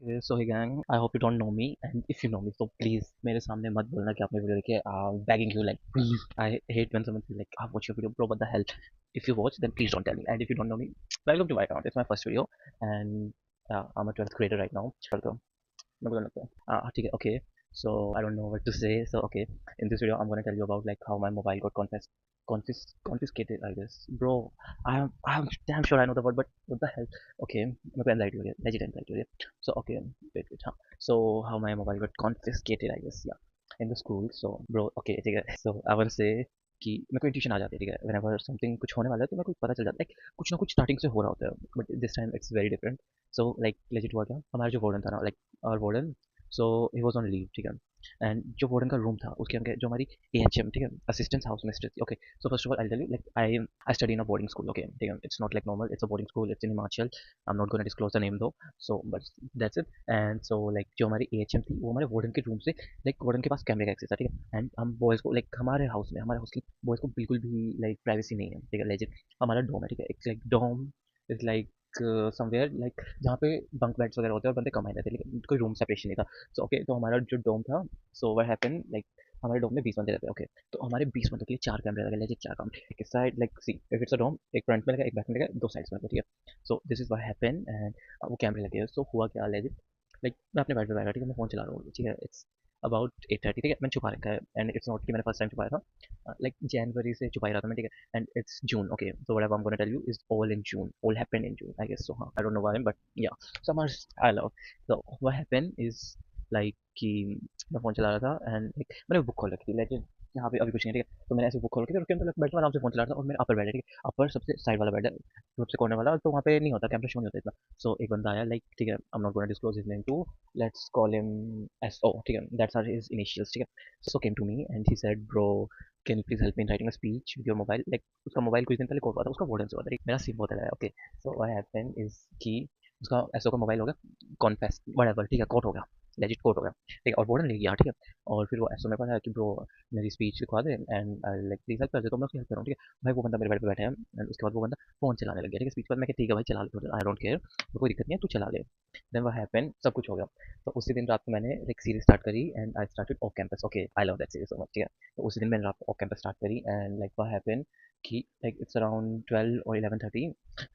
Okay, so hey gang, I hope you don't know me, and if you know me, so please मेरे सामने मत बोलना कि आपने वीडियो देखी है. Begging you, like please. I hate when someone says like, watch your video, bro. What the hell? If you watch, then please don't tell me. And if you don't know me, welcome to my account. It's my first video, and I'm a 12th grader right now. Welcome. मैं बोलने लगता है. ठीक है. Okay. So I don't know what to say. So okay, in this video, I'm gonna tell you about like how my mobile got confiscated. I guess, bro. I'm damn sure I know the word, but what the hell? Okay, मेरे को anxiety हो रही है, legit anxiety हो रही है. So okay, wait. हाँ. So how my mobile got confiscated, I guess, yeah, in the school. So bro, okay, ठीक है. So I want to say कि मेरे को इंट्यूशन आ जाती है, ठीक है. whenever something कुछ होने वाला है तो मेरे को पता चल जाता है, like कुछ ना कुछ स्टार्टिंग से हो रहा होता है, but this time it's very different. So like legit हुआ क्या, हमारा जो वार्डन था ना, like our warden, so he was on leave, ठीक है. एंड जो वार्डन का रूम था उसके अंदर जो हमारी एएचएम, ठीक है, असिस्टेंट हाउस मिस्ट्रेस थी. Okay, so first of all I tell you, like I study in a boarding school. Okay, ठीक है. It's not like normal, it's a boarding school, it's in Himachal. I am not gonna disclose the name though. So but that's it. And so like जो हमारी एएचएम थी वो हमारे warden के room से, like warden के पास कैमरे का एक्सेस था, ठीक है. एंड हम बॉयज़ को, लाइक हमारे हाउस की बॉयज़ को बिल्कुल भी लाइक प्राइवेसी नहीं है, ठीक है. लेजिट हमारा डोम है, ठीक है. It's like dome is like somewhere, like जहाँ पे बंक बेड्स वगैरह होते हैं और बंदे कम आए रहते हैं, लेकिन कोई रूम सेपरेशन नहीं था. सो ओके, तो हमारा जो डोम था, सो व्हाट हैपेंड, लाइक हमारे डोम में 20 बंदे रहते हैं. ओके, तो हमारे 20 बंदों के लिए 4 कैमरे लगे, लेजिट 4 कैमरे एक साइड, like see if it's a dome, एक फ्रंट में लगा, एक बैक में लगा, 2 साइड्स में लगा, ठीक है. So this is what happened. And वो कैमरे लगे. सो हुआ क्या, लेजिट लाइक मैं अपने बेड पे बैठा, ठीक है, मैं फ़ोन चला रहा हूँ, ठीक है. इट्स अबाउट 8:30, ठीक है. मैंने छुपा रखा है, एंड इट्स नॉट कि मैंने फर्स्ट टाइम छुपाया था, लाइक जनवरी से छुपा ही रहा था मैं, ठीक है. And it's June. Okay, so whatever I'm gonna tell you is all in June, all happened in June, I guess. So हाँ, I don't know why, but yeah, summers I love. So what happened is like कि मैं phone चला रहा था, and like मैंने book खोल रखी थी, लेकिन यहाँ पे अभी कुछ नहीं है, ठीक है. तो मैंने ऐसे बुक खोल रखी थी और उसके अंदर बैठ के आराम से फ़ोन चला रहा था, और मेरा अपर बेड है, ठीक है. अपर सबसे साइड वाला बेड है, सबसे कॉर्नर वाला, तो वहाँ पे नहीं होता, कैमरा शो नहीं होता इतना. सो एक बंदा आया, लाइक ठीक है, I am not gonna disclose his name too, let's call him S O, ठीक है. दैट्स आर हिज इनिशियल्स, ठीक है. So came to me and he said, bro can you please help me in writing a speech with your mobile. Like उसका mobile कुछ दिन पहले खो हुआ था, उसका वार्डन से हुआ था, मेरा सिम बहुत है. Okay, so what happened is कि उसका एसओ का मोबाइल हो गया कॉन्फेस, व्हाटएवर, ठीक है, कोट हो गया, लेजिट कोट हो गया, ठीक है. और वार्डन ले गया, ठीक है. और फिर वो एसओ मेरे पास आया कि ब्रो मेरी स्पीच लिखवा दे, and I like please help कर दे. तो मैं उसकी हेल्प कर रहा हूँ, ठीक है. भाई वो बंदा मेरे बेड पे बैठा है, एंड उसके बाद वो बंदा फ़ोन चलाने लग गया, ठीक है, स्पीच पर. मैं कहा ठीक है भाई, चला ले, आई डोंट केयर, तो कोई दिक्कत नहीं है, तू चला ले. देन व्हाट हैपेंड, सब कुछ हो गया. तो उसी दिन रात को मैंने एक सीरीज स्टार्ट करी, and I started off campus. Okay, I love that series so much, ठीक है. तो उसी दिन मैंने रात को ऑफ कैंपस स्टार्ट करी, एंड लाइक व्हाट हैपेंड कि लाइक इट्स अराउंड 12 और 11:30.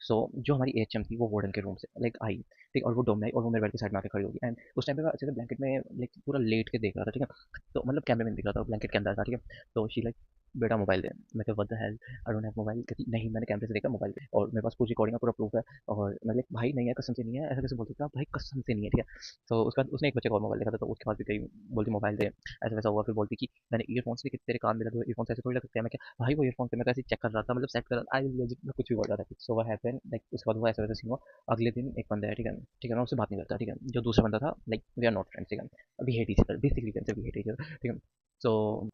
सो जो हमारी एएचएम थी वो वार्डन के रूम से लाइक आई, ठीक, और वो डोम में आई, और वो मेरे बेड की साइड में आके खड़ी होगी. एंड उस टाइम पे मैं अच्छे से ब्लैंकेट में लाइक पूरा लेट के देख रहा था, ठीक है. तो मतलब कैमरे में नहीं दिख रहा था, ब्लैंकेट के अंदर था, ठीक है. तो शी लाइक, बेटा मोबाइल दे. मैं कहा what the hello, I don't have mobile. कहती नहीं, मैंने कैमरे से देखा मोबाइल पे, और मेरे पास पूरी रिकॉर्डिंग का पूरा प्रूफ है. और मैं लाइक भाई नहीं है, कसम से नहीं है, ऐसा कैसे बोल सकता, भाई कसम से नहीं है, ठीक है. तो उसके बाद उसने एक बच्चे का और मोबाइल देखा था, तो उसके बाद भी कही बोलती मोबाइल दे, ऐसा वैसा हुआ. फिर बोलती कि मैंने ईयरफोन्स भी तेरे कान में लगे हुए, ईयरफोन्स ऐसे थोड़ी लग सकते हैं. मैं क्या भाई, वो ईयरफोन पे मैं कैसे चेक कर रहा था, मतलब सेट कर रहा था, आई लेजिट मैं कुछ भी बोल रहा था. सो व्हाट हैपेंड, लाइक उसके बाद वो ऐसा वैसा सीन हुआ. अगले दिन एक बंदा है, ठीक है, ठीक है, मैं उससे बात नहीं करता, ठीक है. जो दूसरा बंदा था, like we are not friends, ठीक है. अभी hate each other, basically can say we hate each other, ठीक है. So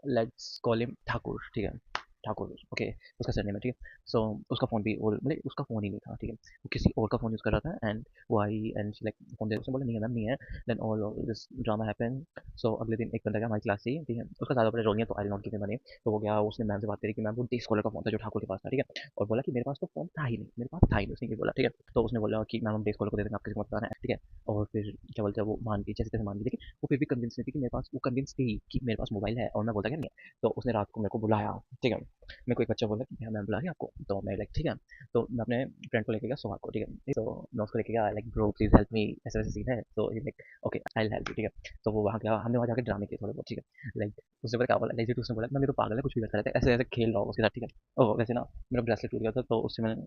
let's call him Thakur, ठीक है. ठाकुर, ओके, उसका सरनेम है, ठीक है. सो उसका फ़ोन भी, और मतलब उसका फ़ोन ही नहीं था, ठीक है. वो किसी और का फ़ोन यूज़ कर रहा था, एंड वो I and she like phone दे, उसने बोला नहीं है मैम, नहीं है. Then all this drama happened. So अगले दिन एक बंदा गया हमारी क्लास से ही, ठीक है. उसका ज़्यादा बड़ा रोल नहीं है, तो I will not give him a name. तो वो गया, उसने मैम से बात करी कि मैम वो डे स्कॉलर का फ़ोन था जो ठाकुर के पास था, ठीक है. और बोला कि मेरे पास तो फ़ोन था ही नहीं, मेरे पास था ही नहीं, उसने ये बोला, ठीक है. तो उसने बोला कि मैम हम डे स्कॉलर को दे देंगे, आप किसी को मत बताना है, ठीक है. और फिर क्या बोलते हैं, वो मान गई, जैसे तैसे मान गई, लेकिन वो फिर भी कन्विंस नहीं थी कि मेरे पास, वो कन्विंस थी कि मेरे पास मोबाइल है, और मैं बोलता क्या नहीं है. तो उसने रात को मेरे को बुलाया, ठीक है. मेरे को एक बच्चा बोला कि हाँ मैम बुला रही है आपको, तो मैं लाइक ठीक है. तो मैं अपने फ्रेंड को लेके गया सोहाग को, ठीक है. तो मैं उसको लेके गया, like bro please help me, ऐसा वैसा सीन है. तो he like okay I will help you, ठीक है. तो वो वहाँ गया, हमने वहाँ जाके ड्रामे किए थोड़े बहुत, ठीक है. लाइक उसने बोला क्या बोला, लाइक उसने बोला मैं, तो पागल है, कुछ भी करता रहता है, ऐसे ऐसे खेल रहा हूँ उसके साथ, ठीक है. ओह वैसे ना, मेरा ब्रेसलेट टूट गया था, तो उससे मैंने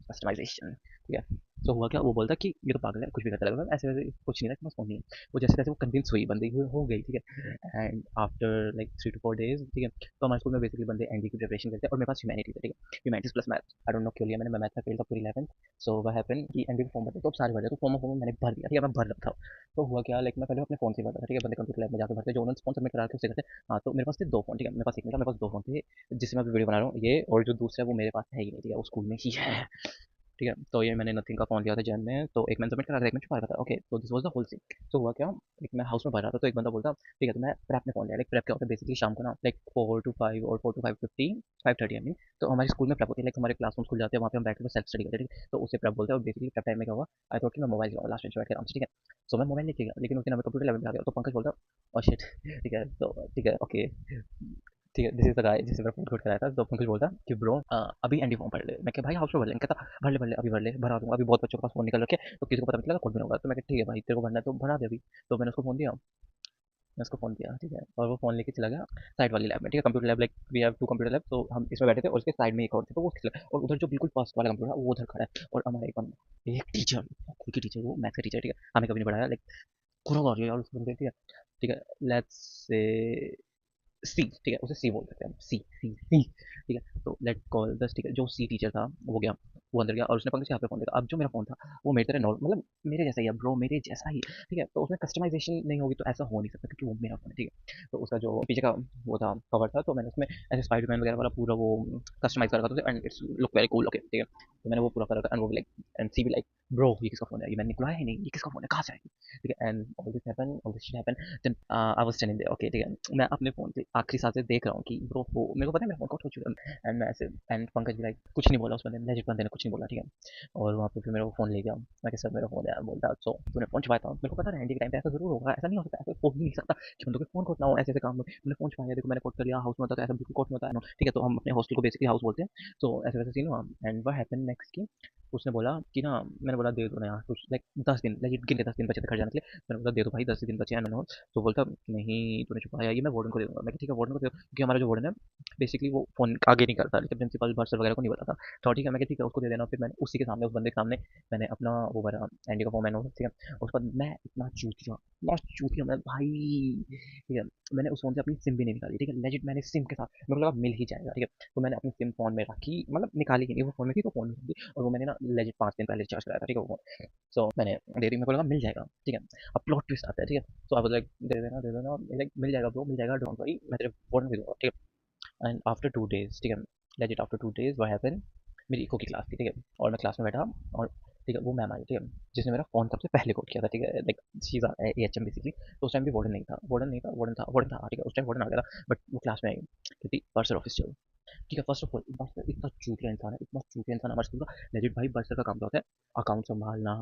कस्टमाइजेशन, ठीक है. तो हुआ क्या, वो बोलता कि ये तो पागल है, कुछ भी करता रहता है, ऐसे वैसे कुछ नहीं था, बस फोन नहीं है. वो जैसे तैसे वो कन्विंस हुई, बंदी हो गई, ठीक है. And after like 3 to 4 days, ठीक है. तो हमारे स्कूल में बेसिकली बंदे एनडी की प्रिपरेशन करते हैं, और मेरे पास ह्यूमैनिटी था, ठीक है. Humanities plus math, I don't no क्यों लिया मैंने, मैं मैथ में फेल था पूरी 11th. सो व्हाट हैपेंड कि एनडी का फॉर्म भरते, तो अब सारे भर दिया, तो फॉर्म मैंने भर दिया, ठीक है, मैं भर रखा था. तो हुआ क्या, लाइक मैं पहले अपने फोन से भरता था, ठीक है. बंदे कंप्यूटर लैब में जाकर भरते, जो उन्होंने फॉर्म सबमिट करा के उससे करते. हाँ, तो मेरे पास थे 2 फ़ोन, ठीक है. मेरे पास एक नहीं था, मेरे पास 2 फ़ोन थे, जिससे मैं अभी वीडियो बना रहा हूँ, ये और जो दूसरा है वो मेरे पास है ही नहीं, ठीक है, वो स्कूल में ही है. ठीक है, तो ये मैंने नथिंग का फ़ोन लिया था जैन में, तो एक मैंने सबमिट करा था, एक मैंने छुपा रखा था। ओके, तो this was the whole scene. तो हुआ क्या, एक मैं हाउस में पढ़ रहा था, तो एक बंदा बोलता, ठीक है, तो मैं प्रेप में फ़ोन लिया। लाइक प्रेप क्या होता है बेसिकली शाम को ना, लाइक 4 टू 5 और 4 टू 5:50, 5:30 आई मीन। तो हमारे स्कूल में प्रेप होती है, लाइक हमारे क्लासरूम्स खुल जाते हैं, वहाँ पे हम बैठ के सेल्फ स्टडी करते हैं, ठीक है? तो उसे प्रेप बोलते हैं। और बेसिकली प्रेप टाइम में क्या हुआ, आई थॉट कि मैं मोबाइल चलाऊँगा लास्ट बेंच पे बैठ के आराम से, ठीक है? सो मैं मोबाइल लेके गया, लेकिन उस दिन हमें कंप्यूटर लैब में आ गया, तो पंकज बोलता, ओह शिट! ठीक है, तो ठीक है, ओके, ठीक है, दिस इज़ द गाय जिससे मेरा फ़ोन खो कराया था। तो पंकज बोलता कि ब्रो अभी एनडी फॉर्म भर ले। मैं कहा भाई हाउस में भर लेंगे। कहता भर ले, अभी भर ले, भरा दूँगा। अभी बहुत बच्चों के पास फ़ोन निकल रखे हैं, तो किसी को पता नहीं चलेगा, कोड भी नहीं होगा। तो मैं कहा ठीक है भाई, तेरे को भरना है तो भरा दे अभी। तो मैंने उसको फ़ोन दिया, मैं उसको फ़ोन दिया, ठीक है? और वो फ़ोन लेके चला गया साइड वाली लैब में, ठीक है? Computer lab, like we have 2 computer lab, तो हम इसमें बैठे थे और उसके साइड में एक और थी, तो वो चला, और उधर जो बिल्कुल पास वाला कंप्यूटर है, वो उधर खड़ा है। और हमारा एक बंदा, एक टीचर, खुद की टीचर, वो मैथ्स का टीचर, ठीक है? हमें कभी नहीं पढ़ाया, लाइक खुद आ रही है यार उस बंदे, ठीक है? ठीक है, लेट्स से सी, ठीक है, उसे सी बोल सकते हैं हम, सी सी सी, ठीक है? तो लेट कॉल दस, ठीक है? जो सी टीचर था वो गया, वो अंदर गया और उसने पंकज के हाथ पे फ़ोन देखा। अब जो मेरा फ़ोन था वो मेरी तरह नॉर्मल, मतलब मेरे जैसा ही है ब्रो, मेरे जैसा ही, ठीक है? तो उसमें कस्टमाइज़ेशन नहीं होगी तो ऐसा हो नहीं सकता, क्योंकि वो मेरा फ़ोन है, ठीक है? तो उसका जो पीछे का वो था, कवर था, तो मैंने उसमें ऐसे स्पाइडरमैन वगैरह वाला पूरा वो कस्टमाइज़ कर रखा था and it's look very cool, okay, ठीक है? तो मैंने वो पूरा कर रखा एंड वो भी लाइक, एंड सी भी लाइक, ब्रो ये किसका फ़ोन है? ये मैंने निकलवाया ही नहीं, ये किसका फ़ोन है? कहाँ से आया? ठीक है? And all this shit happened, then I was standing there, okay, ठीक है? मैं अपने फ़ोन से आखिरी सांसें देख रहा हूँ कि ब्रो वो मेरे को पता है मेरा फ़ोन कट हो चुका है। एंड मैं ऐसे, एंड पंकज भी लाइक कुछ नहीं बोला, उस बंदे ने, लेजिट बंदे ने कुछ नहीं बोला, ठीक है? और वहाँ पे फिर मेरा वो फ़ोन ले गया। मैं कहा सर मेरा फ़ोन है। बोलता सो तूने फ़ोन छुपाया था? मेरे को पता है एंडी के टाइम पे ऐसा ज़रूर होगा, ऐसा नहीं हो सकता, ऐसा हो ही नहीं सकता कि बंदों के फ़ोन कोट ना हो, ऐसे-ऐसे काम में। मैंने फ़ोन छुपाया, देखो मैंने कोट कर लिया, हाउस में होता है, ऐसा बिल्कुल कोट नहीं होता है, ठीक है? तो हम अपने हॉस्टल को बेसिकली हाउस बोलते हैं। तो ऐसे-वैसे सीन हुआ एंड व्हाट हैपेंड नेक्स्ट कि उसने बोला कि ना, मैंने बोला दे दो ना यार कुछ, लाइक 10 दिन, लेजिट गिन के 10 दिन बचे थे घर जाने के लिए। मैंने बोला दे दो भाई, 10 ही दिन बचे हैं मैंने। तो बोलता नहीं तूने छुपाया, ये मैं वार्डन को दे दूँगा। मैं कहा ठीक है वार्डन को दे दो, क्योंकि हमारा जो वार्डन है बेसिकली वो फ़ोन आगे नहीं करता, लेकिन प्रिंसिपल बर्सर वगैरह को नहीं बताता। तो ठीक है, मैं कहा ठीक है उसको दे देना। फिर मैंने उसी के सामने, उस बंदे के सामने मैंने अपना वो भरा, एनडी का फॉर्म मैंने, ठीक है? उसके बाद मैं इतना चूतिया मैं भाई, ठीक है? मैंने उस फ़ोन से अपनी सिम भी नहीं निकाली, ठीक है? लेजिट मैंने सिम के साथ, मेरे को लगा मिल ही जाएगा, ठीक है? तो मैंने अपनी सिम फ़ोन में रखी, मतलब निकाली ही नहीं, वो फ़ोन में थी तो फ़ोन में थी, और वो मैंने ना लेजिट 5 दिन पहले रिचार्ज कराया था, ठीक है? वो फ़ोन। सो मैंने दे दी, मेरे को लगा मिल जाएगा, ठीक है? अब प्लॉट ट्विस्ट आता है, ठीक है? सो आई वाज़ लाइक दे देना, लाइक मिल जाएगा ब्रो, मिल जाएगा, डोंट वरी, मैं तेरे फ़ोन में दूँगा, ठीक है? एंड आफ्टर 2 डेज़, ठीक है? Legit after 2 days what happened, मेरी इको की क्लास थी, ठीक है? और मैं क्लास में बैठा, और ठीक है वो मैम आई, ठीक है? जिसने मेरा फ़ोन सबसे पहले कोड किया था, ठीक है? Like she is um basically. तो उस टाइम भी वार्डन नहीं था, वार्डन था, हाँ, ठीक है? उस टाइम वार्डन आ गया था, बट वो क्लास में आई, कहती पर्सर ऑफिस चलो। ठीक है, फर्स्ट ऑफ ऑल बर्सर इतना चूतिया इंसान है, इतना चूतिया इंसान हमारे स्कूल का। लेजिट भाई बर्सर का काम क्या होता है, अकाउंट संभालना,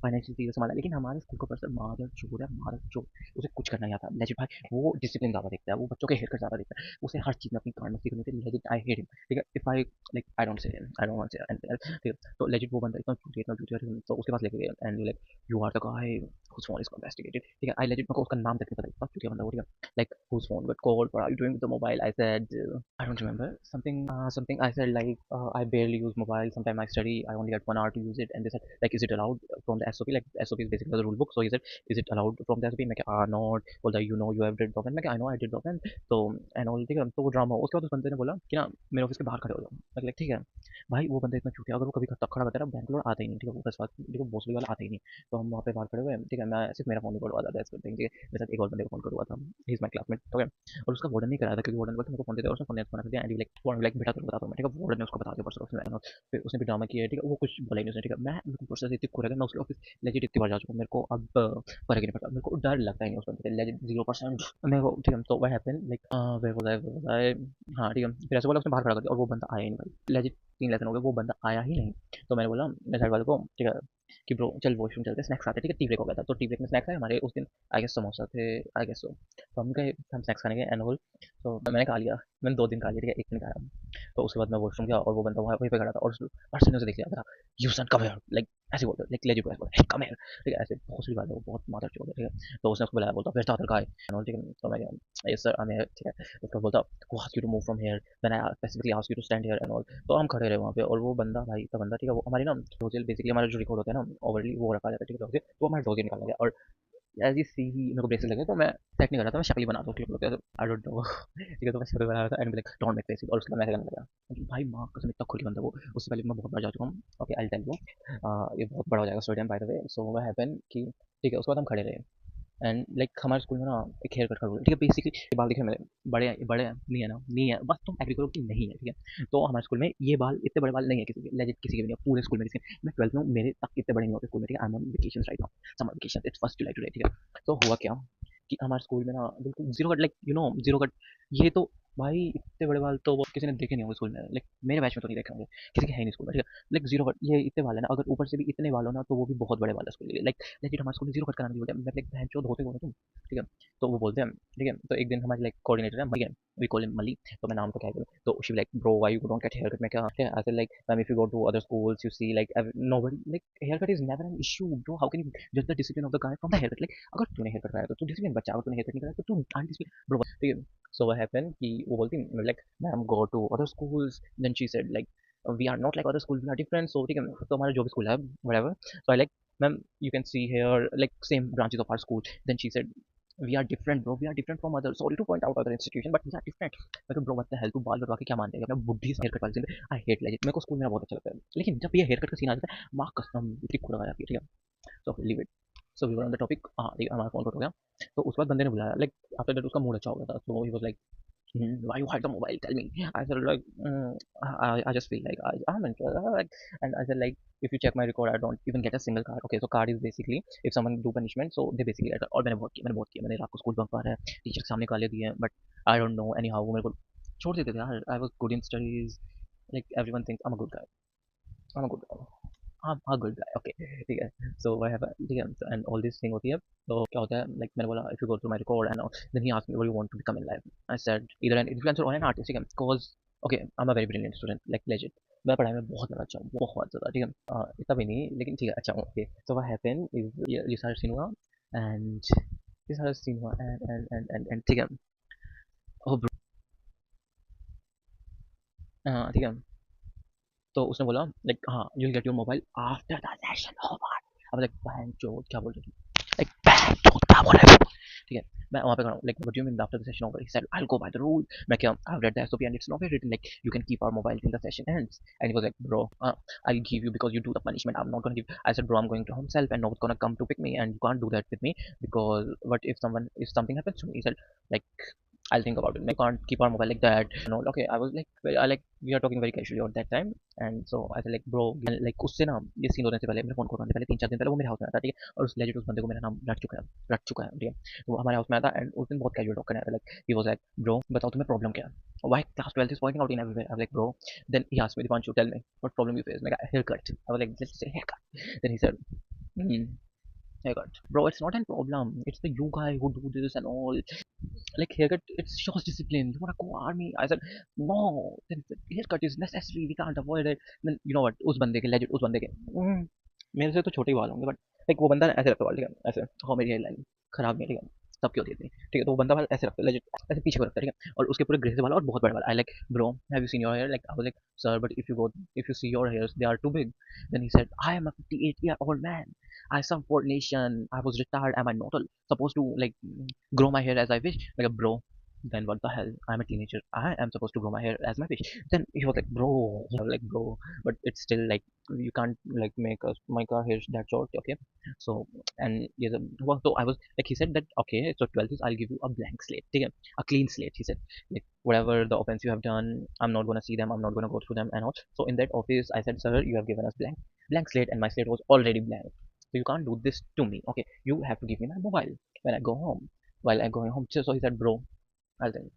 फाइनेंशियल चीज़ें संभालना, लेकिन हमारे स्कूल का बर्सर मादरचोद है, मादरचोद। उसे कुछ करना नहीं आता। लेजिट भाई वो डिसिप्लिन ज़्यादा देखता है, वो बच्चों के हेयर कट ज़्यादा देखता है, उसे हर चीज़ में अपनी कांड मस्ती करनी होती है। लेजिट आई हेट हिम, ठीक है? If I like I don't say, I don't want to say anything else, ठीक है? तो लेजिट वो बंदा इतना चूतिया, तो उसके पास लेके गए and like you are the guy whose phone is investigated, ठीक है? आई लेजिट, मेरे को उसका नाम तक नहीं पता, इतना चूतिया बंदा वो, ठीक है? Like whose phone got called, what are you doing with the mobile? I said I don't remember, something I said like I barely use mobile, sometimes I study, I only get 1 hour to use it. And they said like is it allowed from the SOP, like SOP is basically the rule book, so he said is it allowed from the SOP? मैं क्या not, बोला you know you have did the offense, मैं क्या I know I did the offense, तो and all, ठीक है? तो वो ड्रामा, उसके बाद उस बंदे ने बोला कि ना मेरे ऑफिस के बाहर खड़े हो जाओ। मैं like ठीक है भाई, वो बंदा इतना चूतिया, अगर वो कभी तक खड़ा करता है ना, बैंगलोर आता ही नहीं, ठीक है? वो बस बात, देखो भोसड़ी वाला आता ही नहीं। तो हम वहाँ पे बाहर खड़े हुए, ठीक है? मैं सिर्फ मेरा फोन नहीं पड़वा था, ठीक है? मेरे साथ एक और बंदे को फोन करवा था, ही इज माय क्लासमेट, ठीक है? और उसका वार्डन नहीं कराया था, क्योंकि वार्डन बोलते मेरे को फ़ोन दे दे, और उसने फ़ोन बना कर दिया एंड लाइक वार्डन लाइक बेटा तेरे को बताता हूँ मैं, ठीक है? वार्डन ने उसको बता दिया परसों उसने, फिर उसने भी ड्रामा किया है, ठीक है? वो कुछ बोला ही नहीं उसने, ठीक है? मैं मेरे को परसों से इतनी कुर है, मैं उसके ऑफिस लेजिट इतनी बार जा चुका हूँ, मेरे को अब फ़र्क ही नहीं पड़ता, मेरे को डर लगता ही नहीं उस बंदे से, लेजिट 0%। मेरे को, ठीक है? तो what happened like where was I, हाँ, ठीक है? फिर ऐसे बोला, उसने बाहर खड़ा कर दिया और वो बंदा आया ही नहीं भाई, लेजिट 3 लेसन हो गए, वो बंदा आया ही नहीं। तो मैंने बोला मेरे साइड वाले को, ठीक है? कि ब्रो चल वॉशरूम चलते हैं, स्नैक्स खाते हैं, ठीक है? टी ब्रेक हो गया था, तो टी ब्रेक में स्नैक्स आए हमारे उस दिन, आई गेस समोसा थे, आई गेस सो। तो हम गए, हम स्नैक्स खाने गए एंड ऑल। तो मैंने खा लिया, मैंने 2 दिन खा लिया, ठीक है? 1 दिन खाया। तो उसके बाद मैं वॉशरूम गया और वो बंदा वहाँ वहीं पे खड़ा था, और पर्सन ने उसे देख लिया था, you son come here, like ऐसे बोलते लाइक लेजिट ऐसे बोला, कम हियर, ठीक है? ऐसे भोसड़ी वाला वो बहुत मादरचोद है, ठीक है? तो उसने उसको बुलाया, बोलता where the other guy and all, ठीक है? तो मैं गया, yes sir I am here, ठीक है? उसका बोलता who asked you to move from here, then I specifically asked you to stand here and all. तो हम खड़े रहे वहाँ पे, और वो बंदा भाई का बंदा, ठीक है? वो हमारी ना डोजिल, बेसिकली हमारा जो रिकॉर्ड होता है ना ओवरली, वो रखा जाता है, ठीक है? डोजिल, तो हमारा डोजिल निकाला गया, और एज़ ही सी ही मेरे को ब्रेसलेट लगे, तो मैं सेट नहीं कर रहा था, मैं शक्ल ही बना दूँ क्लिप होते हैं, आई डोंट नो। ठीक है, तो मैं शक्ल बना रहा था and like don't make face, और उसके बाद मैं ऐसे करने लगा। भाई माँ कसम इतना खुली बंदा वो, उससे पहले मैं बहुत बार जा चुका हूँ। Okay I will tell you, ये बहुत बड़ा हो जाएगा story time by the way. So what happened कि ठीक है, उसके बाद हम खड़े रहे, एंड लाइक हमारे स्कूल में ना एक हेयर कट का रूल है, ठीक है। बेसिकली बाल दिखे मेरे बड़े बड़े हैं, नहीं है ना, नहीं है, बस तुम एग्री करो कि नहीं है, ठीक है। तो हमारे स्कूल में ये बाल इतने बड़े बाल नहीं है किसी के, लेजिट किसी के भी नहीं है, पूरे स्कूल में किसी के। मैं 12th में हूँ, मेरे तक इतने बड़े नहीं होते स्कूल में, ठीक है। I M on vacation right now, summer vacation, it's 1 July today, ठीक है। तो हुआ क्या कि हमारे स्कूल में ना बिल्कुल zero cut, like zero cut. ये तो भाई इतने बड़े बाल तो वो किसी ने देखे नहीं होंगे स्कूल में, लाइक मेरे बैच में तो नहीं देखे होंगे, किसी के है ही नहीं स्कूल में, ठीक है। लाइक जीरो कट, ये इतने बाल है ना, अगर ऊपर से भी इतने बाल हो ना तो वो भी बहुत बड़े बाल है स्कूल के लिए। लाइक लेजिट हमारे स्कूल में जीरो कट कराना भी बोलते हैं, मैं लाइक बहन चोद होते हो ना तुम, ठीक है। तो वो बोलते हैं, ठीक है। तो एक दिन हमारे लाइक कोऑर्डिनेटर है मली, वी कॉल हिम मली, तो मैं नाम तो क्या करूँ, तो she like bro why you don't get hair cut, मैं क्या, I said like ma'am if you go to other schools you see like nobody like hair cut is never an issue bro, how can you जज the discipline of the guy from the hair cut, like अगर तूने hair cut कराया तो तू discipline बच्चा, अगर तूने hair cut नहीं कराया तो तू आंटी डिसिप्लिन ब्रो, ठीक है। सो व्हाट हैपेंड कि वो बोलती like ma'am go to other schools, then she said like we are not like other school, we are different, so ठीक है। तो हमारा जो भी स्कूल है whatever, so I like ma'am you can see here like same branches of our school, then she said we are different bro, we are different from others, sorry to point out other institution but we are different। मैं तो bro what the hell, तू बाल कटवा के क्या मान जाएगा अपना बुद्धि से हेयर कट वाले से, आई हेट लेजिट, मेरे को स्कूल में बहुत अच्छा लगता है, लेकिन जब ये हेयर कट का सीन आ जाता है माँ कसम इतनी खुद आ जाती है, ठीक है। So leave it, so we were on the topic, हाँ ठीक है, हमारा फोन कट हो गया। तो उसके बाद बंदे ने बुलाया, लाइक आफ्टर दैट उसका मूड अच्छा हो गया था, so he was like why you hide the mobile? Tell me. I said like, I just feel like I'm interested. Like, and I said like, if you check my record, I don't even get a single card. Okay, so card is basically if someone do punishment, so they basically get। और मैंने रात को school bunk मारा है, teacher के सामने गाली दी है, but I don't no any how वो मेरे को छोड़ देते थे यार। I was good in studies, like everyone thinks I am a good guy, I am a good guy, हाँ गुड गाय, ओके ठीक है। सो आई हैव, ठीक है, एंड ऑल दिस थिंग होती है। तो क्या होता है, लाइक मैंने बोला if you go through my record and then he asked me what you want to become in life, I said either an influencer or an artist, ठीक है। Because okay I am a very brilliant student, like legit मैं पढ़ाई में बहुत ज़्यादा अच्छा हूँ, बहुत ज़्यादा, ठीक है। इतना भी नहीं लेकिन ठीक है अच्छा हूँ, okay. So what happened is ये सारा सीन हुआ, एंड ये सारा सीन हुआ एंड ठीक है। ओह ब्रो, ठीक है। तो उसने बोला लाइक हाँ you will get your mobile after the session over. अब लाइक बहनचोद क्या बोल रही थी, लाइक बहनचोद क्या बोल रहे हो, ठीक है। मैं वहाँ पे खड़ा हूँ, like what do you mean after the session over, he said I will go by the rule. मैं क्या, I have read the SOP and it's not written like you can keep our mobile till the session ends, and he was like bro I will give you because you do the punishment, I am not gonna give. I said bro I am going to home self and no one's gonna come to pick me and you can't do that with me because what if something happens to me, he said like I'll think about it. I can't keep our mobile like that. No, okay. I was like, I like we are talking very casually at that time, and so I said like, bro, like उससे ना ये scene होने से पहले मेरे phone call होने से पहले 3-4 दिन पहले वो मेरे हाउस में आया था, ठीक है। और उस लेजिट उस बंदे को मेरा नाम रट चुका है, ठीक है। तो वो हमारे हाउस में आया था एंड उस दिन बहुत कैजुअल टॉक करने आया था, like he was like bro बताओ तुम्हें प्रॉब्लम क्या है, why class 12 is pointing out in everywhere, I was like bro, then he asked me Deepanshu tell me what problem you face, मैं hair cut, I was like just say hair cut, then he said haircut. Bro, it's not a problem. It's the you guy who do this and all. Like haircut, it shows discipline. You wanna go army? I said, no. Then haircut is necessary. We can't avoid it. Then you know what? उस बंदे के legit उस बंदे के मेरे से तो छोटे ही बाल होंगे बट लाइक वो बंदा ऐसे रखता है बाल, ठीक है, ऐसे हाँ मेरी हेयर लाइन खराब नहीं है, ठीक है, सबकी होती है इतनी, ठीक है। तो वो बंदा बाल ऐसे रखता है legit, ऐसे पीछे को रखता है, ठीक है। और उसके पूरे ग्रे से बाल और बहुत बड़े बाल, I like bro have you seen your hair, like I was like sir but if you see your hairs they are too big, then he said I am a 58-year-old man, I serve for nation, I was retired, am I not supposed to like grow my hair as I wish, like a bro, then what the hell, I'm a teenager, I am supposed to grow my hair as my wish. Then he was like bro, I was like bro, but it's still like you can't like make our hair that short, okay. So and yes, well, so I was like he said that okay, so 12th is I'll give you a blank slate, okay, a clean slate, he said, like whatever the offense you have done, I'm not gonna see them, I'm not gonna go through them and all. So in that office I said, sir, you have given us blank slate and my slate was already blank, so you can't do this to me, okay, you have to give me my mobile when I go home, while I going home. So he said bro I'll tell you.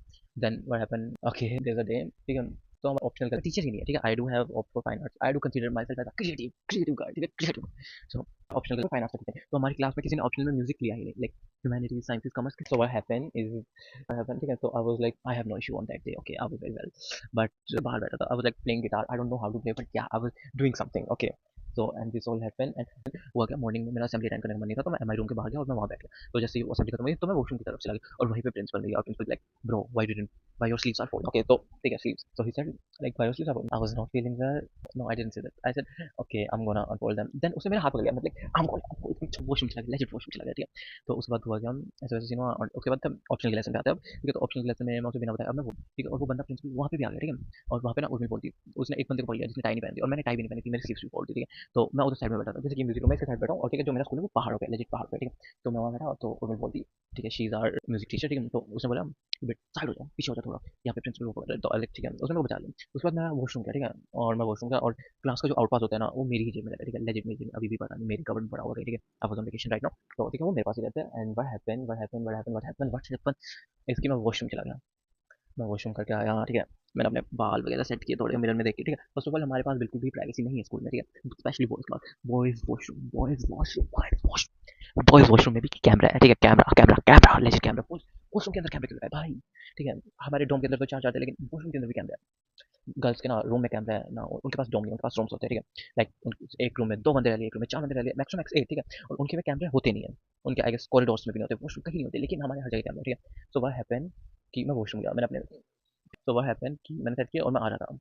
Then what happened? Okay, there's a day. ठीक है, तो हमारा optional का teacher ही नहीं है, ठीक है। I do have opt for fine arts, I do consider my self as a creative guy, ठीक है, क्रिएटिव। सो ऑप्शनल का फाइन आर्ट्स रखते हैं, तो हमारी क्लास में किसी ने ऑप्शनल में म्यूजिक लिया ही नहीं, like humanities sciences commerce. So what happened is what happened, ठीक है। तो I was like I have no issue on that day, okay, I was very well, but बाहर बैठा था, I was like playing guitar, I don't know how to play but yeah I was doing something, okay. So and this all happened and हुआ क्या, morning में मेरा assembly attend करने का मन नहीं था, तो मैं एमआई रूम के बाहर गया और मैं वहाँ बैठ गया। तो जैसे ही असेंबली खत्म हुई तो मैं वॉशरूम की तरफ चला गया और वहीं पे प्रिंसिपल ने, और principal like bro why didn't why your sleeves are folded, okay, so ठीक है sleeves, so he said like why your sleeves are folded, I was not feeling well, no I didn't say that, I said okay I'm gonna unfold them, then उसने मेरा हाथ पकड़ लिया, मतलब I'm gonna unfold, washroom चला गया, legit washroom चला गया, ठीक है। तो उसके बाद हुआ क्या, ऐसे वैसे सीन हुआ और उसके बाद ऑप्शनल के लेसन पे आते हैं अब, ठीक है। तो ऑप्शनल के लेसन में मैं उसे बिना बताया अब मैं वो, ठीक है, और वो बंदा प्रिंसिपल वहाँ पे भी आ गया, ठीक है। और वहाँ पे ना उर्मिल बोलती, उसने एक बंदे को पकड़ लिया जिसने टाई नहीं पहनी थी और मैंने टाई भी नहीं पहनी थी, मेरी स्लीव्स भी फोल्ड थी, ठीक है। तो मैं उधर साइड में बैठा था, जैसे कि म्यूजिक रूम में इसके साइड बैठा हूँ, और ठीक है जो मेरा स्कूल है वो पहाड़ों पे, लेजिट पहाड़ पे, ठीक है। तो मैं वहाँ बैठा तो उन्होंने बोल दी, ठीक है she is our music teacher, ठीक है। तो उसने बोला बेट साइड हो जाओ, पीछे हो जाओ थोड़ा, यहाँ पे प्रिंसिपल को बोल रहा है, तो अलग, ठीक है, उसने मेरे को बचा लिया। उसके बाद मैं वॉशरूम गया, ठीक है, और मैं वॉशरूम गया, और क्लास का जो आउट पास होता है ना, वो मेरी ही जेब में रहता है, ठीक है, लेजिट मेरी जेब में, अभी भी पता नहीं मेरी कबर्ड बड़ा हो गया, ठीक है। I was on vacation right now, तो ठीक है वो मेरे पास ही रहता है। एंड व्हाट हैपेंड, इसकी मैं वॉशरूम चला गया, मैं वॉशरूम करके आया, ठीक है। मैंने अपने बाल वगैरह सेट किए, थोड़े मिरर में देखे, ठीक है। फर्स्ट ऑफ ऑल हमारे पास बिल्कुल भी प्राइवेसी नहीं है स्कूल में, ठीक है, specially boys class, boys washroom में भी कैमरा है, ठीक है, कैमरा लेजिट कैमरा, वॉशरूम के अंदर कैमरा क्यों लगाए भाई, ठीक है। हमारे डोम के अंदर तो चार चार थे, लेकिन वॉशरूम के अंदर भी कैमरा है। गर्ल्स के ना रूम में कैमरा है ना, उनके पास डोम नहीं, उनके पास रूम्स होते हैं, ठीक है। लाइक एक रूम में दो बंदे रह लिए, एक रूम में चार बंदे रह लिए, मैक्स टू मैक्स एट, ठीक है। और उनके में कैमरे होते नहीं है, उनके आई गेस कॉरिडोर्स में भी नहीं होते, वॉशरूम कहीं नहीं होते, लेकिन हमारे हर जगह कैमरा, ठीक है। सो व्हाट हैपेंड कि मैं वॉशरूम गया, मैंने अपने, सो व्हाट हैपेंड कि मैंने सेट किया और मैं आ रहा था,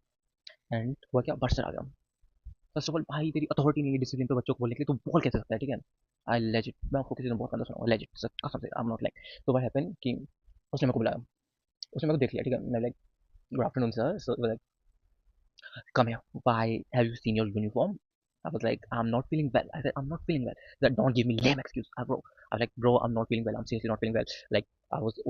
एंड हुआ क्या, बर्सर आ गया। फर्स्ट ऑफ ऑल भाई तेरी अथॉरिटी नहीं है डिसिप्लिन पे बच्चों को बोलने के लिए, तू बोल कैसे सकता है, ठीक है। आई लेजिट, मैं आपको किसी दिन बहुत गंदा सुनाऊंगा, लेजिट कसम से, आई एम नॉट लाइक। तो व्हाट हैपेंड कि उसने मेरे को बुलाया, उसने मेरे को देख लिया, ठीक है। मैं like good afternoon sir, so like come here, why have you seen your uniform? I was like, I'm not feeling well. I said, I'm not feeling well. He said, don't give me lame excuse. Bro, I was like, bro, I'm not feeling well. I'm seriously not feeling well. Like, I was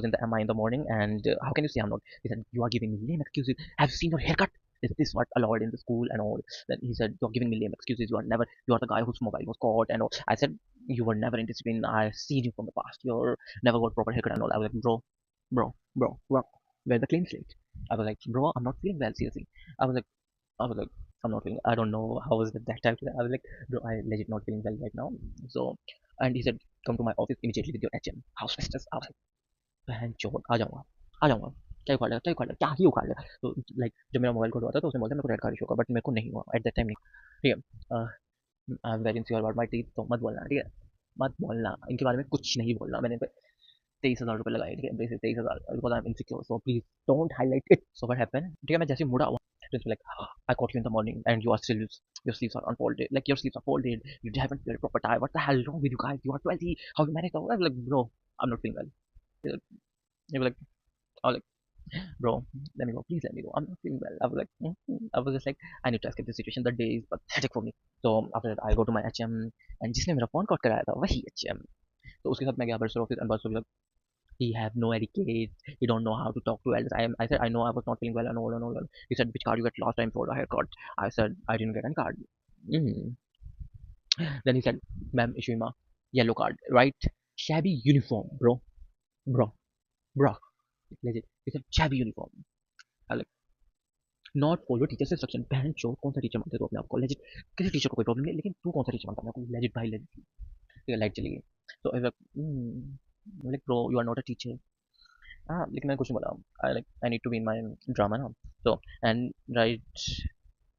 in the MI in the morning, and how can you say I'm not? He said, you are giving me lame excuses. Have you seen your haircut? Is this what allowed in the school and all? Then he said, you're giving me lame excuses. You are the guy whose mobile was caught and all. I said, you were never in discipline. I've seen you from the past. You're never got proper haircut and all. I was like, bro, where's the clean slate? I was like, bro, I'm not feeling well, seriously. I was like, I was like, I'm not feeling. I don't know how was it that time. I was like, bro, I legit not feeling well right now. So, and he said, come to my office immediately with your HM. House festers. I was like, बहन चोद आ जाऊंगा क्या उखाड़ लेगा, क्या उखाड़ लेगा, क्या ही उखाड़ लेगा। तो लाइक जब मेरा मोबाइल कोड हुआ था तो उसने बोला मेरे को रेड कार्ड इशू होगा, बट मेरे को नहीं हुआ एट दैट टाइम, नहीं, ठीक है। I am very insecure about my teeth, तो मत बोलना, ठीक है, मत बोलना इनके बारे में, कुछ नहीं बोलना। मैंने 23,000 रुपये लगाए, ठीक है, basic 23,000, because I am insecure, so please don't highlight it. So what happened, ठीक है, मैं जैसे ही मुड़ा, just like I caught you in the morning and you are still, your sleeves are unfolded, like your sleeves are folded, you haven't wear a proper tie, what the hell wrong with you guys, you are 20, how you manage that? I was like, bro, I'm not feeling well. They were like, I was like, bro, let me go, please let me go, I'm not feeling well. I was like, I was just like, I need to escape this situation, the day is pathetic for me. So after that I go to my HM, and जिसने मेरा phone call कराया था वही HM, तो उसके साथ मैं गया बर्सर office, and बर्सर he have no etiquette. He don't know how to talk to elders. I said, I know I was not feeling well and all and all. He said, which card you got last time for the haircut? I said, I didn't get any card. Mm. Then he said, ma'am, issue him a yellow card, right? Shabby uniform, bro, bro. Legit. He said, shabby uniform. I like, not follow teacher's instruction. बहन चो, कौन सा teacher मानते हो अपने आप को? Legit किसी टीचर को कोई प्रॉब्लम नहीं, लेकिन तू कौन सा टीचर मानता है अपने को? लेजिट भाई, लेजिट। ठीक है, लाइट चली गई। तो I like, bro, you are not a teacher. हाँ, लेकिन मैंने कुछ नहीं बोला। I need to be in my drama ना। So and right,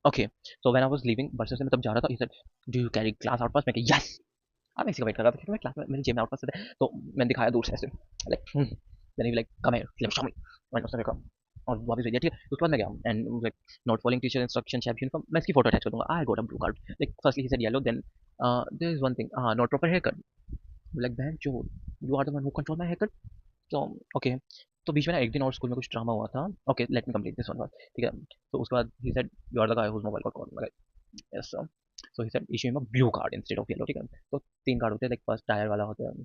okay, so when I was leaving bus से, मैं तब जा रहा था, he said, do you carry class out pass? मैं कहा यस। अब मैं इसी का वेट कर रहा था क्योंकि मैं क्लास में, मेरे जेब में आउट पास थे, तो मैंने दिखाया दूर से ऐसे, like then he like come here, let me show me, मैंने उसने देखा और वापस भेज दिया, ठीक है। उसके बाद मैं गया and like not following teacher instruction चैप यूनिफॉर्म, मैं इसकी फोटो अटैच कर दूंगा। I got a blue card, like firstly he said yellow, then there is one thing, not proper hair cut, like बहन जो, you are the one who control my hair, तो okay. तो बीच में ना एक दिन और स्कूल में कुछ ड्रामा हुआ था। Okay, let me complete this one first, ठीक है। तो उसके बाद he said, you are the guy whose mobile got called, yes sir. So he said, issue him a blue card instead of yellow, ठीक है। तो तीन कार्ड होते हैं, लाइक फर्स्ट टायर वाला होता है,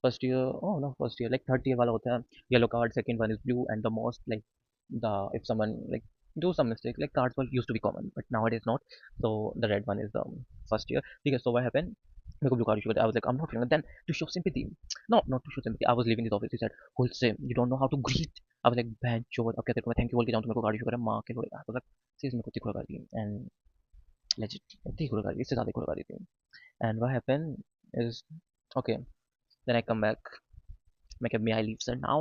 first year, oh no, first year like third year वाला होता है yellow card, second one is blue, and the most like the, if someone like do some mistake, like cards were used to be common but nowadays not, so the red one is the first year, ठीक है। So what happened, मेरे को blue card issue किया, I was like, I'm not feeling it. Then to show sympathy, no, not to show sympathy, I was leaving his office, he said, who'll say you don't know how to greet? I was like, बहन चोद, अब क्या तेरे को मैं thank you बोल के जाऊँ तो मेरे को कार्ड इशू करे, माँ के लोड़े। I was like, सीरियस मेरे को तिकोड़ कर दी, एंड legit तिकोड़ कर दी, इससे ज़्यादा तिकोड़ कर दी थी। And what happened is, okay, then I come back, मैं क्या, may I leave sir now?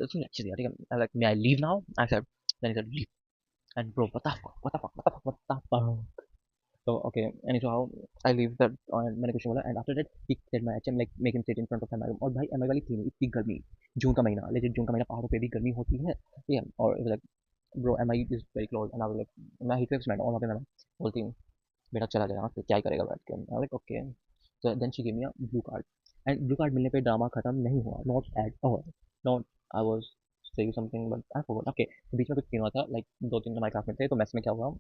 उसने अच्छे दिया, ठीक है। I was like, may I leave now? I said, then he said, leave. And bro, what the fuck? So okay, anyhow, I leave that, and मैंने कुछ नहीं बोला, and after that he said my HM like make him sit in front of my room, और भाई MI वाली थी नहीं इतनी गर्मी, जून का महीना, लेकिन जून का महीना पहाड़ों पे भी गर्मी होती है, ठीक है। और it was like, bro, MI is very close, and I was like, मैं heat waves में और वहाँ पे मैं बोलती हूँ, बेटा चला जाएगा तो क्या ही करेगा बैठ के। I was like, okay, so then she gave me a blue card, and blue card मिलने पे ड्रामा खत्म नहीं हुआ, not at all, not, I was saying something but I forgot, okay। तो बीच में कुछ सीन हुआ था, like दो तीन हमारे क्लास में थे, तो मैथ्स में क्या हुआ,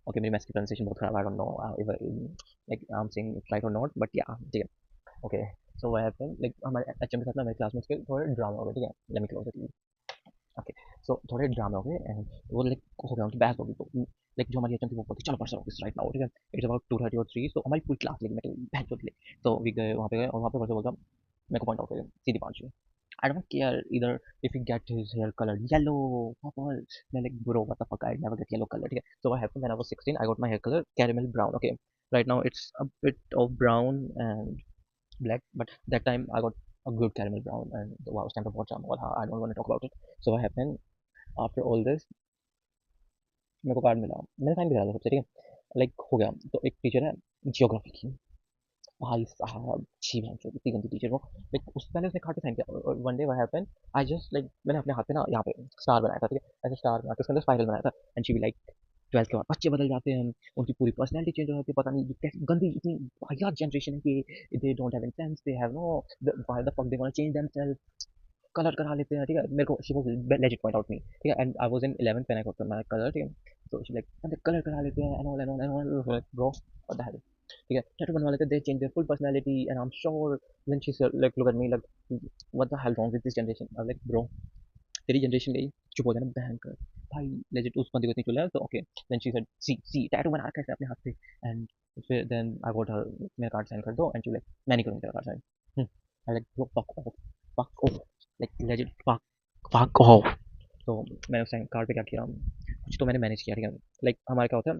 ओके मेरी मैथ्स की प्रोनाउंसिएशन बहुत खराब, आई don't know if like I am saying right और नॉट, बट या ठीक है। Okay so what happened, like हमारे एचएम के साथ ना हमारे क्लासमेट्स के थोड़े ड्रामा हो गए, ठीक है, let me close it. Okay so थोड़े ड्रामे हो गए एंड वो लाइक हो गया, उनकी बहस हो गई, तो लाइक जो हमारी एचएम थी वो बोलती चलो परसों ऑफिस राइट नाउ, ठीक है, इट्स अबाउट 2:30 और 3, तो हमारी पूरी क्लास लेकिन मैं बहस होती ले, तो वी गए वहाँ पे, गए और वहाँ पे परसों बोलता मेरे को पॉइंट आउट कर सीधी पाँच। I don't care either if he get his hair colored yellow, purple. Then like bro, what the fuck? I never get yellow color. Okay. So what happened when I was 16? I got my hair color caramel brown. Okay. Right now it's a bit of brown and black, but that time I got a good caramel brown, and wow, it's time to watch drama. I don't want to talk about it. So what happened after all this? मेरे को card मिला, मैंने sign भी करा था सबसे, ठीक है, लाइक हो गया। तो एक टीचर है जियोग्राफी की, भाई साहब छी बहन चोद इतनी गंदी टीचर वो, लाइक उससे पहले उसने कार्ड पे साइन किया, और one day what happened, I just like मैंने अपने हाथ पे ना यहाँ पे स्टार बनाया था, ठीक है, ऐसे स्टार बना के उसके अंदर स्पाइरल बनाया था, and she be like 12th के बाद बच्चे बदल जाते हैं, उनकी पूरी पर्सनैलिटी चेंज हो जाती है, पता नहीं ये कैसी गंदी इतनी वाहियात जनरेशन है कि they don't have any sense, they have no why the fuck they want to change themselves, colour करा लेते हैं, ठीक है, मेरे को she was legit point out me, ठीक है, and I was in 11th when I got my colour, ठीक है, तो शी लाइक कलर करा लेते हैं and all bro what the hell, ठीक है, टैटू बनवा लेते, they change their full personality and I am sure, then she said like look at me like what the hell wrong with this generation, I like bro तेरी generation गई, चुप हो जाना बहन कर, भाई लेजिट उस बंदे को इतनी चुल है, तो okay then she said see tattoo बना रखा है अपने हाथ पे, एंड फिर देन आई गॉट हर मेरा कार्ड साइन कर दो, एंड शी लाइक मैं नहीं करूंगा तेरा card sign, I like bro fuck off like legit fuck off. तो मैंने उस टाइम कार्ड पे क्या किया, कुछ तो मैंने मैनेज किया, ठीक है, लाइक हमारा क्या होता है,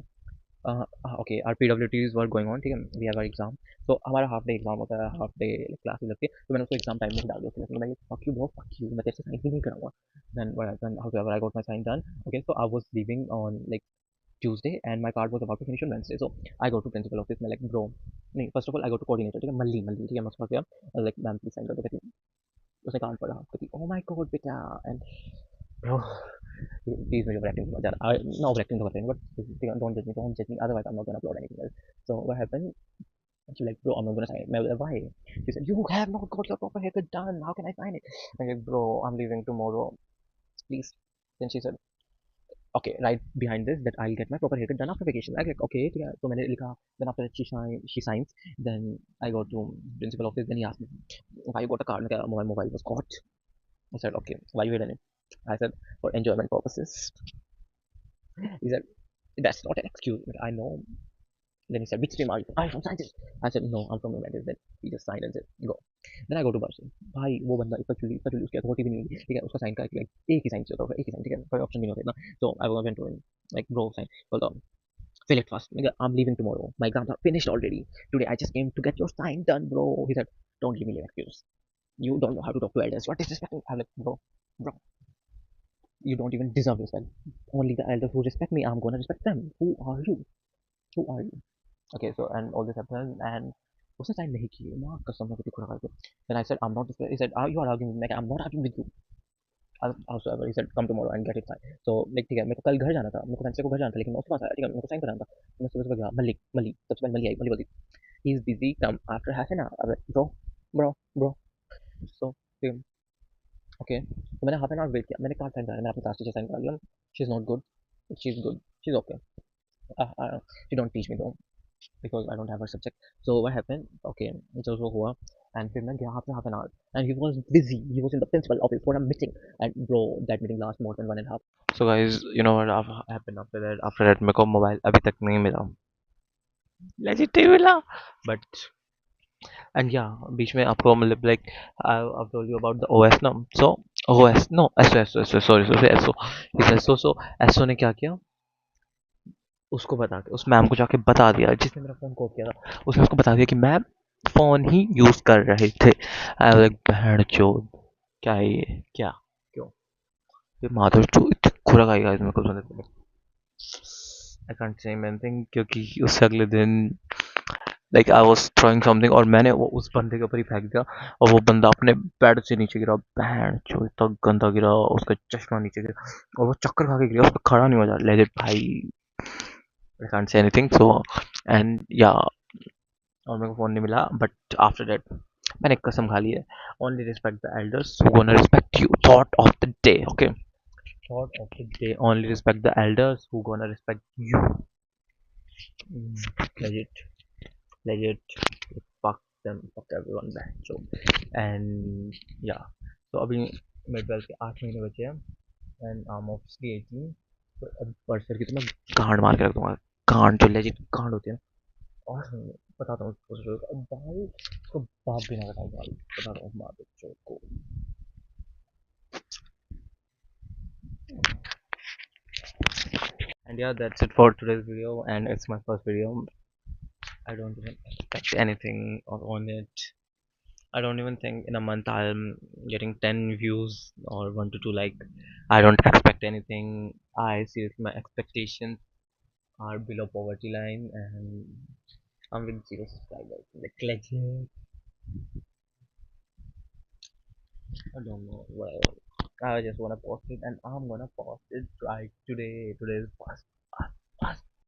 okay our PWTs were going on, ठीक है, वी हैव आवर एग्जाम, तो हमारा हाफ डे एग्जाम होता है, हाफ डे क्लास लगती है, तो मैंने उसको एग्जाम टाइम में ही डाल दिया, तो मैं fuck you bro fuck you, मैं तेरे से साइन भी नहीं कराऊंगा, then what happened however I got my sign done, okay so I was leaving on like Tuesday and my card was about to finish on Wednesday, so I go to principal office, मैं like bro नहीं, first of all I go to coordinator, ठीक है, मल्ली ठीक है, मैं उसके पास गया like ma'am please sign कर दो, कहती उसने कार्ड पढ़ा, कहती oh my god बेटा, and bro please मुझे ओवर एक्टिंग मत ज़्यादा, ना ओवर एक्टिंग तो करते हैं, but don't judge me otherwise I'm not gonna upload anything else, so what happened, she's like bro I'm not gonna sign it, मैं like, why, she said you have not got your proper haircut done, how can I sign it, I'm like bro I'm leaving tomorrow, please, then she said okay write behind this that I'll get my proper haircut done after vacation, I like okay ठीक है, तो मैंने लिखा, then after that she signs, then I go to principal office, then he asked me why you got a card, my mobile was caught, I said okay why you done it, I said for enjoyment purposes, he said that's not an excuse, I know, then he said which stream are you from, I'm from sciences, I said no I'm from humanities, then he just signed and said go, then I go to bus, भाई वो बंदा इतना चुली उसकी authority भी नहीं होगी, ठीक है, उसका साइन का एक ही साइन चाहिए होता है, एक ही साइन, ठीक है, कोई ऑप्शन भी नहीं होता इतना, so I went to him like bro sign, well fill it fast, nigga, I'm leaving tomorrow, my exams are finished already, today I just came to get your sign done bro, he said don't give me an excuse, you don't know how to talk to elders, what is disrespecting, I'm like bro you don't even deserve yourself, only the elders who respect me I'm gonna respect them, who are you okay so and all this happened and उसने sign नहीं की, माँ कसम मैं कुछ खुरा करके, then I said I'm not he said you are arguing with me, I'm not arguing with you, howsoever he said come tomorrow and get it signed, so like ठीक है, मेरे को कल घर जाना था, मेरे को फ्रेंड्स को घर जाना था, लेकिन मैं उसके पास आया, ठीक है, मेरे को साइन कराना था, तो मैं सुबह सुबह गया, मल्ली सबसे पहले मल्ली आई, मल्ली बोलती he is busy come after half an hour, bro so okay, तो मैंने हाफ एन आवर वेट किया, मैंने कार्ड साइन करा, मैंने अपनी क्लास टीचर साइन करा लिया, she is not good, she is good, she is okay, she don't teach me दो because I don't have a subject. So what happened? Okay, जो जो हुआ, and फिर मैं गया after half an hour, and he was busy. He was in the principal office for a meeting, and bro, that meeting lasted more than 1.5 hours. So guys, you know what happened after that? After that, मेरे को mobile अभी तक नहीं मिला, legit नहीं मिला. But and yeah, बीच में आपको मतलब like I've told you about the OS ना, so OS no SO sorry SO ने क्या किया? उसको बता के उस मैम को जाके बता दिया जिसने मेरा फ़ोन कॉपी किया था, उसने उसको बता दिया कि मैम फ़ोन ही यूज़ कर रहे थे, आई वाज लाइक बहन चोद क्या है ये क्या क्यों, ये माधव चो इतनी खुरा खाई गाइस मेरे को सुनने को, आई कांट से एनीथिंग क्योंकि उससे अगले दिन like I was throwing something और मैंने वो उस बंदे के ऊपर ही फेंक दिया, और वो बंदा अपने बेड से नीचे गिरा, बहन चो इतना गंदा गिरा, उसका चश्मा नीचे गिरा और वो चक्कर खा के गिरा, उस पर खड़ा नहीं हो जा लेजिट भाई, I can't say anything. So and yeah, और मेरे को फोन नहीं मिला, बट आफ्टर दैट मैंने एक कसम खा ली है, only respect the elders who gonna respect you, thought of the day, okay, thought of the day, only respect the elders who gonna respect you, Legit, legit. Fuck them, fuck everyone back. So, and yeah. So अभी मेरे 12 के 8 महीने बचे हैं and I'm obviously 18. तो अब परसर की तो मैं गांड मार के रख दूंगा. गांड जो लेजिट गांड होती है ना. और बताता हूँ उसको. अब बाल उसको बाप भी ना कटाओ बाल. बताता हूँ मार बच्चों को. And yeah, that's it for today's video. And it's my first video. I don't even expect anything on it. I don't even think in a month I'm getting 10 views or 1 to 2 like. I don't expect anything. I seriously my expectations are below poverty line and I'm with 0 subscribers. Like legit. I don't know. Well, I just wanna post it and I'm gonna post it right today. Today's first.